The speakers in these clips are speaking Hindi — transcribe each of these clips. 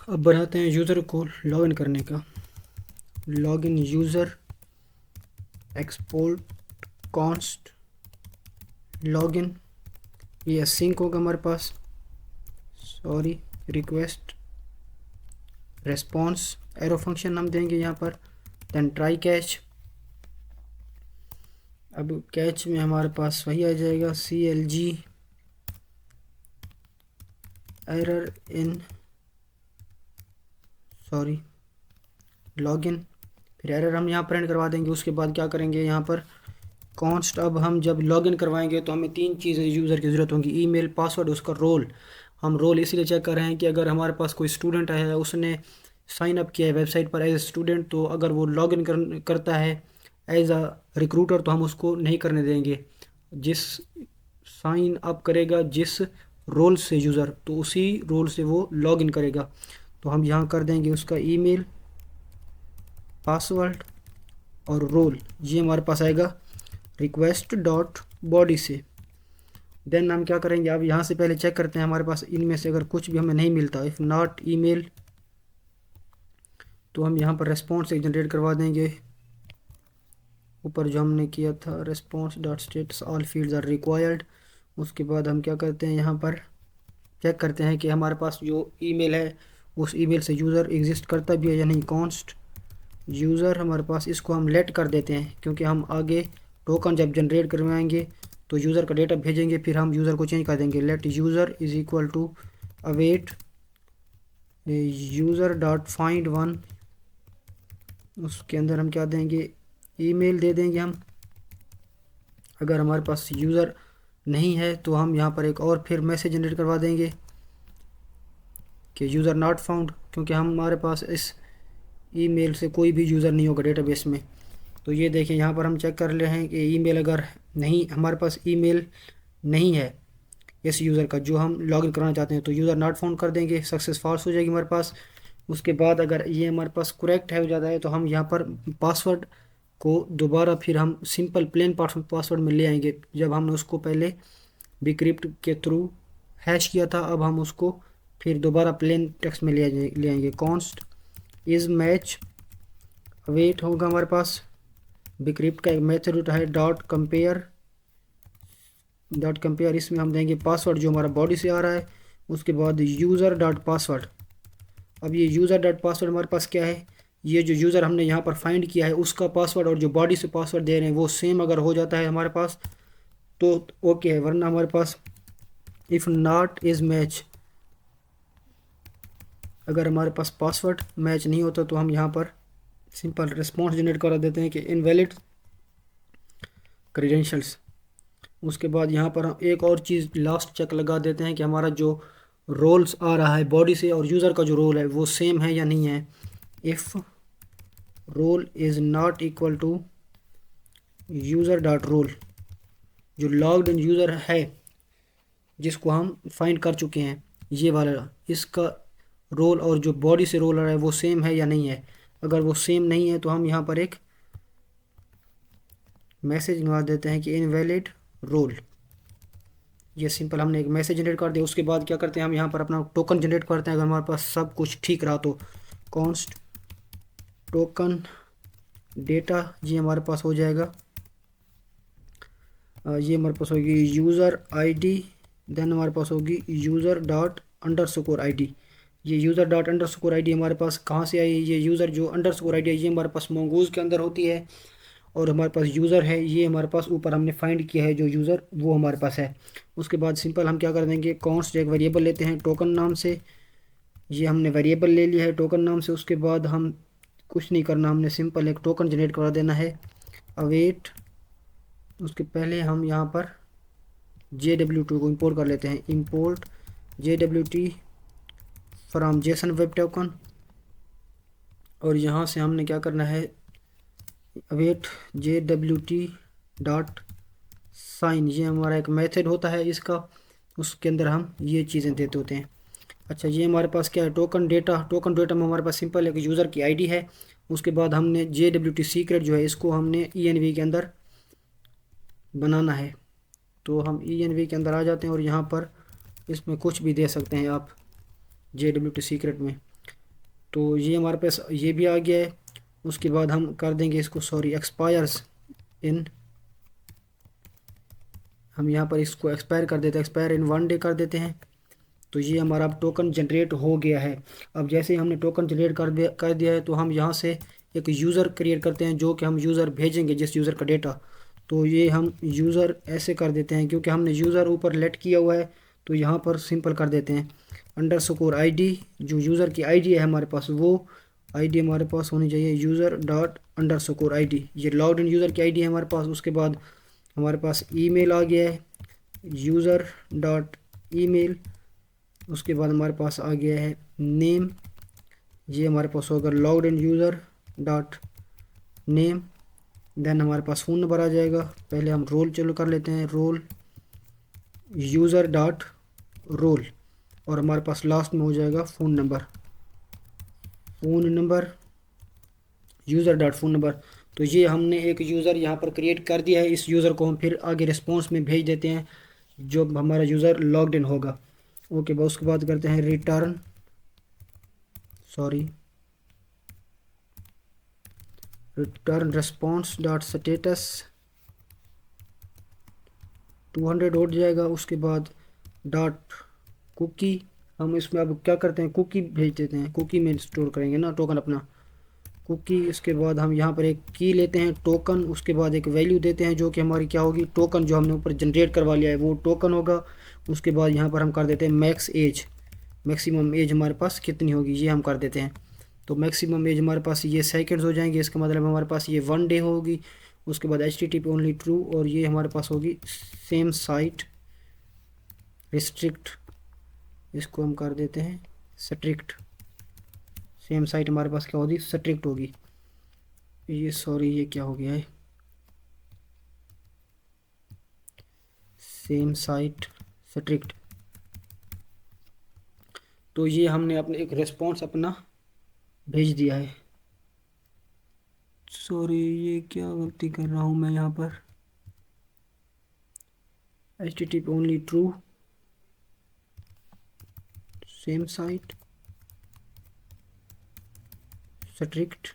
अब बनाते हैं यूज़र को लॉगिन करने का। Login user export const login, ये सिंक होगा हमारे पास, sorry request response arrow function हम देंगे यहाँ पर, देन ट्राई कैच। अब कैच में हमारे पास वही आ जाएगा CLG error in sorry login, फिर एरर हम यहाँ प्रिंट करवा देंगे। उसके बाद क्या करेंगे यहाँ पर कॉन्स्ट, अब हम जब लॉगिन करवाएंगे तो हमें 3 चीज़ें यूज़र की ज़रूरत होगी, ईमेल, पासवर्ड, उसका रोल। हम रोल इसीलिए चेक कर रहे हैं कि अगर हमारे पास कोई स्टूडेंट है, उसने साइन अप किया है वेबसाइट पर एज ए स्टूडेंट, तो अगर वो लॉगिन करता है एज अ रिक्रूटर तो हम उसको नहीं करने देंगे। जिस साइन अप करेगा जिस रोल से यूज़र, तो उसी रोल से वो लॉगिन करेगा। तो हम यहाँ कर देंगे उसका ईमेल, पासवर्ड और रोल, ये हमारे पास आएगा रिक्वेस्ट डॉट बॉडी से। देन हम क्या करेंगे, अब यहाँ से पहले चेक करते हैं हमारे पास इनमें से अगर कुछ भी हमें नहीं मिलता, इफ़ नॉट ईमेल, तो हम यहाँ पर रेस्पॉन्स एक जनरेट करवा देंगे। ऊपर जो हमने किया था response dot status all fields are required. उसके बाद हम क्या करते हैं, यहाँ पर चेक करते हैं कि हमारे पास जो ईमेल है उस ईमेल से यूज़र एग्जिस्ट करता भी है या नहीं। कॉन्स्ट यूज़र हमारे पास, इसको हम लेट कर देते हैं क्योंकि हम आगे टोकन जब जनरेट करवाएंगे तो यूज़र का डेटा भेजेंगे, फिर हम यूज़र को चेंज कर देंगे। Let user is equal to await user dot find one, उसके अंदर हम क्या देंगे, ईमेल दे देंगे हम। अगर हमारे पास यूज़र नहीं है तो हम यहाँ पर एक और फिर मैसेज जनरेट करवा देंगे कि यूज़र नॉट फाउंड, क्योंकि हमारे पास इस ईमेल से कोई भी यूज़र नहीं होगा डेटाबेस में। तो ये देखें यहाँ पर हम चेक कर रहे हैं कि ईमेल अगर नहीं, हमारे पास ईमेल नहीं है इस यूज़र का जो हम लॉगिन कराना चाहते हैं, तो यूज़र नॉट फाउंड कर देंगे, सक्सेस फॉल्स हो जाएगी हमारे पास। उसके बाद अगर ये हमारे पास करेक्ट है हो जाता है तो हम यहाँ पर पासवर्ड को दोबारा फिर हम सिंपल प्लेन पासवर्ड में ले आएंगे। जब हमने उसको पहले बिक्रिप्ट के थ्रू हैश किया था, अब हम उसको फिर दोबारा प्लेन टेक्स्ट में ले आएंगे। कॉन्स्ट इज़ मैच अवेट होगा हमारे पास, बिक्रिप्ट का एक मेथड होता है डॉट कंपेयर, इसमें हम देंगे पासवर्ड जो हमारा बॉडी से आ रहा है। उसके बाद यूज़र डॉट पासवर्ड, अब ये यूज़र डॉट पासवर्ड हमारे पास क्या है, ये जो यूज़र हमने यहाँ पर फाइंड किया है उसका पासवर्ड और जो बॉडी से पासवर्ड दे रहे हैं वो सेम अगर हो जाता है हमारे पास तो ओके है, वरना हमारे पास इफ़ नॉट इज़ मैच, अगर हमारे पास पासवर्ड मैच नहीं होता तो हम यहाँ पर सिंपल रिस्पॉन्स जनरेट करा देते हैं कि इनवैलिड क्रेडेंशियल्स। उसके बाद यहाँ पर हम एक और चीज़ लास्ट चेक लगा देते हैं कि हमारा जो रोल्स आ रहा है बॉडी से और यूज़र का जो रोल है वो सेम है या नहीं है। If role is not equal to user dot role, जो लॉग्ड इन यूज़र है जिसको हम फाइंड कर चुके हैं ये वाला, इसका रोल और जो बॉडी से रोल आ रहा है वो सेम है या नहीं है। अगर वो सेम नहीं है तो हम यहाँ पर एक मैसेज लगा देते हैं कि इनवैलिड रोल। ये सिंपल हमने एक मैसेज जनरेट कर दिया। उसके बाद क्या करते हैं, हम यहाँ पर अपना टोकन जनरेट करते हैं। अगर हमारे पास सब कुछ ठीक रहा तो कॉन्स्ट टोकन डेटा, ये हमारे पास हो जाएगा, ये हमारे पास होगी यूज़र आईडी, देन हमारे पास होगी यूज़र डॉट अंडरस्कोर आईडी। ये यूज़र डॉट अंडरस्कोर आईडी हमारे पास कहाँ से आई, ये यूज़र जो अंडरस्कोर आईडी है ये हमारे पास मोंगूज़ के अंदर होती है, और हमारे पास यूज़र है ये हमारे पास ऊपर हमने फाइंड किया है जो यूज़र वो हमारे पास है। उसके बाद सिंपल हम क्या कर देंगे, कॉन्स्ट एक वेरिएबल लेते हैं टोकन नाम से, ये हमने वेरिएबल ले लिया है टोकन नाम से। उसके बाद हम कुछ नहीं करना, हमने सिंपल एक टोकन जनरेट करा देना है अवेट। उसके पहले हम यहाँ पर JWT को इंपोर्ट कर लेते हैं, import JWT from Jason web token, और यहाँ से हमने क्या करना है अवेट JWT डॉट साइन, ये हमारा एक मेथड होता है इसका, उसके अंदर हम ये चीज़ें देते होते हैं। अच्छा ये हमारे पास क्या है, टोकन डेटा में हमारे पास सिंपल एक यूज़र की आईडी है। उसके बाद हमने JWT सीक्रेट जो है इसको हमने ENV के अंदर बनाना है, तो हम ENV के अंदर आ जाते हैं और यहाँ पर इसमें कुछ भी दे सकते हैं आप JWT सीक्रेट में। तो ये हमारे पास ये भी आ गया है। उसके बाद हम कर देंगे इसको एक्सपायर्स इन, हम यहाँ पर इसको एक्सपायर कर देते हैं, एक्सपायर इन 1 डे कर देते हैं। तो ये हमारा अब टोकन जनरेट हो गया है। अब जैसे ही हमने टोकन जनरेट कर दिया है तो हम यहाँ से एक यूज़र क्रिएट करते हैं जो कि हम यूज़र भेजेंगे जिस यूज़र का डेटा। तो ये हम यूज़र ऐसे कर देते हैं क्योंकि हमने यूज़र ऊपर लेट किया हुआ है, तो यहाँ पर सिंपल कर देते हैं अंडरस्कोर आईडी, जो यूज़र की आईडी है हमारे पास वो आईडी हमारे पास होनी चाहिए यूज़र डॉट अंडरस्कोर आईडी। ये लॉग्ड इन यूज़र की आईडी है हमारे पास। उसके बाद हमारे पास ईमेल आ गया है यूज़र डॉट ईमेल। उसके बाद हमारे पास आ गया है नेम, ये हमारे पास होगा logged in user dot name. Then हमारे पास फ़ोन नंबर आ जाएगा। पहले हम रोल चालू कर लेते हैं, रोल यूज़र डॉट रोल, और हमारे पास लास्ट में हो जाएगा phone number user dot phone number. तो ये हमने एक यूज़र यहाँ पर क्रिएट कर दिया है। इस यूज़र को हम फिर आगे रिस्पॉन्स में भेज देते हैं जब हमारा यूज़र लॉग्ड इन होगा। ओके, बस उसके बाद करते हैं रिटर्न रिस्पॉन्स डॉट स्टेटस 200 हो जाएगा। उसके बाद डॉट कुकी, हम इसमें अब क्या करते हैं कुकी भेज देते हैं, कुकी में स्टोर करेंगे ना टोकन अपना कुकी। उसके बाद हम यहाँ पर एक की लेते हैं टोकन, उसके बाद एक वैल्यू देते हैं जो कि हमारी क्या होगी, टोकन जो हमने ऊपर जनरेट करवा लिया है वो टोकन होगा। उसके बाद यहाँ पर हम कर देते हैं मैक्सिमम एज हमारे पास कितनी होगी ये हम कर देते हैं। तो मैक्सिमम एज हमारे पास ये सेकंड्स हो जाएंगे, इसका मतलब हमारे पास ये 1 डे होगी। उसके बाद HTTP ओनली ट्रू, और ये हमारे पास होगी सेम साइट रिस्ट्रिक्ट, इसको हम कर देते हैं स्ट्रिक्ट। सेम साइट हमारे पास क्या होगी, स्ट्रिक्ट होगी। ये क्या हो गया है, सेम साइट स्ट्रिक्ट। तो ये हमने अपने एक रिस्पॉन्स अपना भेज दिया है। ये क्या गलती कर रहा हूँ मैं यहाँ पर, HTTP only true same site strict.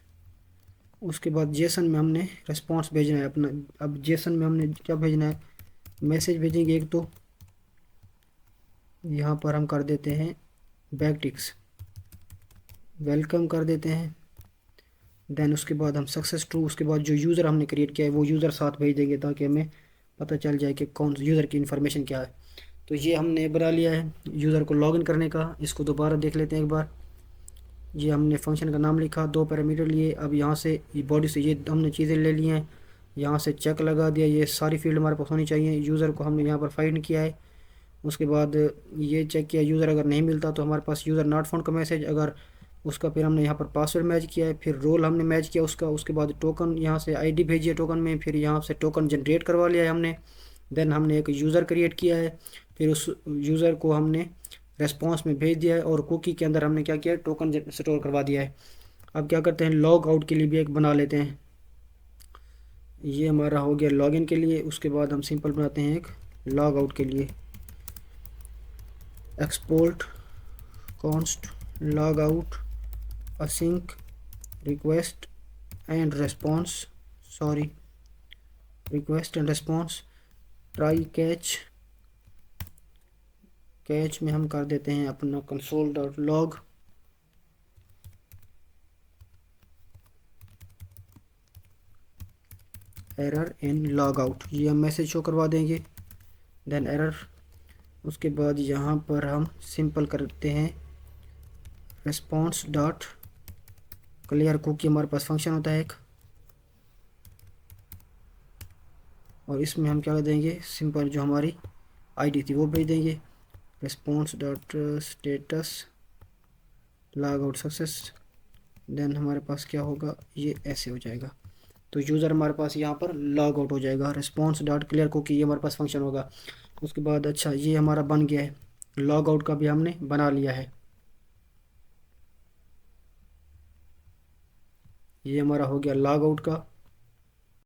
उसके बाद जेसन में हमने रिस्पॉन्स भेजना है अपना। अब जेसन में हमने क्या भेजना है, मैसेज भेजेंगे एक, तो यहाँ पर हम कर देते हैं बैकटिक्स वेलकम कर देते हैं। देन उसके बाद हम सक्सेस ट्रू, उसके बाद जो यूज़र हमने क्रिएट किया है वो यूज़र साथ भेज देंगे ताकि हमें पता चल जाए कि कौन यूज़र की इन्फॉर्मेशन क्या है। तो ये हमने बना लिया है यूज़र को लॉगिन करने का। इसको दोबारा देख लेते हैं एक बार। ये हमने फंक्शन का नाम लिखा, 2 पैरामीटर लिए। अब यहाँ से बॉडी से ये हमने चीज़ें ले ली हैं, यहाँ से चेक लगा दिया, ये सारी फील्ड हमारे पास होनी चाहिए। यूज़र को हमने यहाँ पर फाइंड किया है। उसके बाद ये चेक किया, यूज़र अगर नहीं मिलता तो हमारे पास यूज़र नॉट फाउंड का मैसेज, अगर उसका फिर हमने यहाँ पर पासवर्ड मैच किया है, फिर रोल हमने मैच किया उसका। उसके बाद टोकन यहाँ से आईडी भेजी है टोकन में, फिर यहाँ से टोकन जनरेट करवा लिया है हमने। देन हमने एक यूज़र क्रिएट किया है, फिर उस यूज़र को हमने रेस्पॉन्स में भेज दिया है, और कुकी के अंदर हमने क्या किया है, टोकन स्टोर करवा दिया है। अब क्या करते हैं, लॉग आउट के लिए भी एक बना लेते हैं। ये हमारा हो गया लॉगिन के लिए। उसके बाद हम सिंपल बनाते हैं एक लॉग आउट के लिए, export const log out async request and response try catch में हम कर देते हैं अपना console.log error in log out, ये हम मैसेज शो करवा देंगे। देन एरर, उसके बाद यहाँ पर हम सिंपल करते हैं रिस्पॉन्स डॉट क्लियर कुकी, हमारे पास फंक्शन होता है एक, और इसमें हम क्या देंगे, सिंपल जो हमारी आईडी थी वो भेज देंगे, response dot status log out success. Then हमारे पास क्या होगा, ये ऐसे हो जाएगा। तो यूज़र हमारे पास यहाँ पर लॉग आउट हो जाएगा। रिस्पॉन्स डॉट क्लियर कुकी, ये हमारे पास फंक्शन होगा। उसके बाद अच्छा ये हमारा बन गया है, लॉग आउट का भी हमने बना लिया है। ये हमारा हो गया लॉग आउट का।